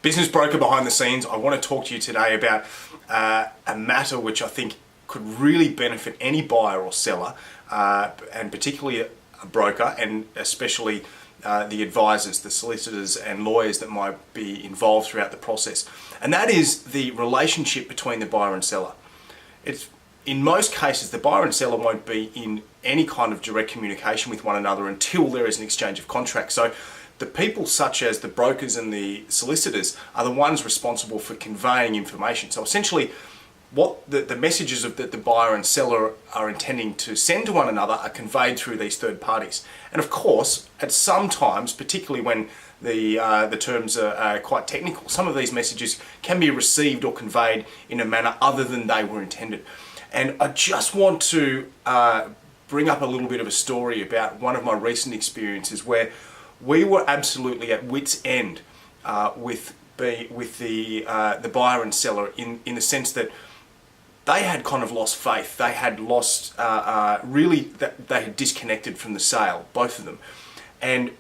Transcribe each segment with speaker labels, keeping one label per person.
Speaker 1: Business broker behind the scenes. I want to talk to you today about a matter which I think could really benefit any buyer or seller, and particularly a broker, and especially the advisors, the solicitors and lawyers that might be involved throughout the process. And that is the relationship between the buyer and seller. It's in most cases, the buyer and seller won't be in any kind of direct communication with one another until there is an exchange of contracts. So the people such as the brokers and the solicitors are the ones responsible for conveying information. So essentially, what the messages that the buyer and seller are intending to send to one another are conveyed through these third parties. And of course, at some times, particularly when the terms are quite technical, some of these messages can be received or conveyed in a manner other than they were intended. And I just want to bring up a little bit of a story about one of my recent experiences where we were absolutely at wit's end with the buyer and seller in the sense that they had kind of lost faith. They had lost, they had disconnected from the sale, both of them. And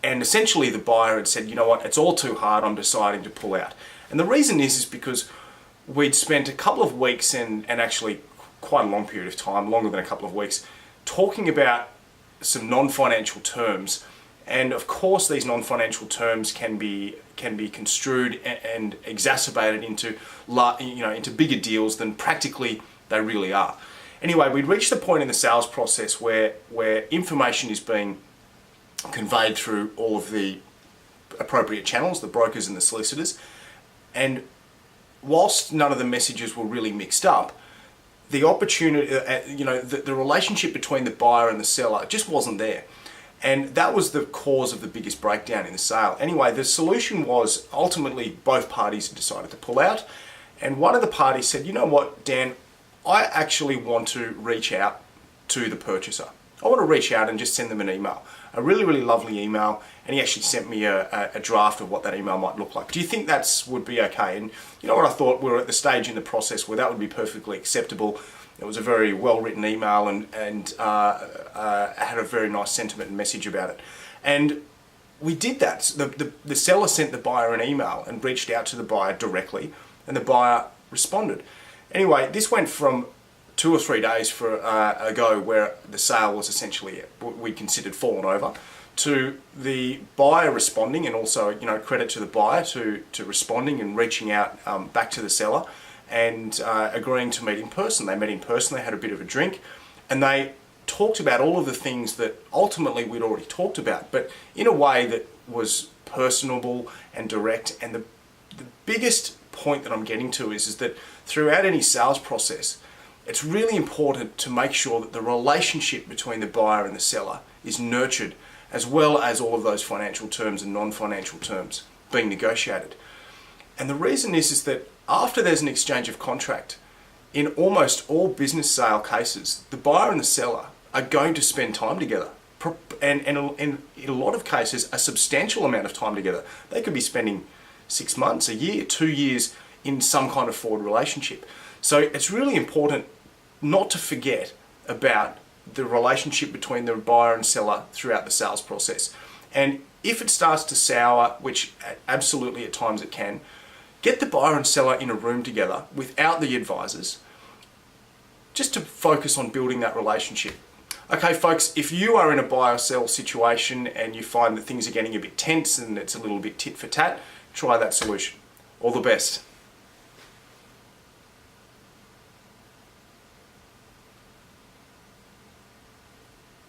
Speaker 1: essentially the buyer had said, you know what, it's all too hard, I'm deciding to pull out. And the reason is because we'd spent a couple of weeks and actually quite a long period of time, longer than a couple of weeks, talking about some non-financial terms. And of course, these non-financial terms can be construed and exacerbated into bigger deals than practically they really are. Anyway, we'd reached the point in the sales process where information is being conveyed through all of the appropriate channels, the brokers and the solicitors. And whilst none of the messages were really mixed up, the opportunity, the relationship between the buyer and the seller just wasn't there. And that was the cause of the biggest breakdown in the sale. Anyway, the solution was ultimately both parties decided to pull out. And one of the parties said, you know what, Dan, I actually want to reach out to the purchaser. I want to reach out and just send them an email. A really, really lovely email. And he actually sent me a draft of what that email might look like. Do you think that would be okay? And you know what I thought? We were at the stage in the process where that would be perfectly acceptable. It was a very well-written email and had a very nice sentiment and message about it. And we did that. The seller sent the buyer an email and reached out to the buyer directly, and the buyer responded. Anyway, this went from 2 or 3 days ago where the sale was essentially, we considered fallen over, to the buyer responding, and also, credit to the buyer to responding and reaching out back to the seller and agreeing to meet in person. They met in person, they had a bit of a drink, and they talked about all of the things that ultimately we'd already talked about, but in a way that was personable and direct. And the biggest point that I'm getting to is that throughout any sales process, it's really important to make sure that the relationship between the buyer and the seller is nurtured, as well as all of those financial terms and non-financial terms being negotiated. And the reason is that after there's an exchange of contract, in almost all business sale cases, the buyer and the seller are going to spend time together. And in a lot of cases, a substantial amount of time together. They could be spending 6 months, a year, 2 years in some kind of forward relationship. So it's really important not to forget about the relationship between the buyer and seller throughout the sales process. And if it starts to sour, which absolutely at times it can, get the buyer and seller in a room together without the advisors, just to focus on building that relationship. Okay, folks, if you are in a buy or sell situation and you find that things are getting a bit tense and it's a little bit tit for tat, try that solution. All the best.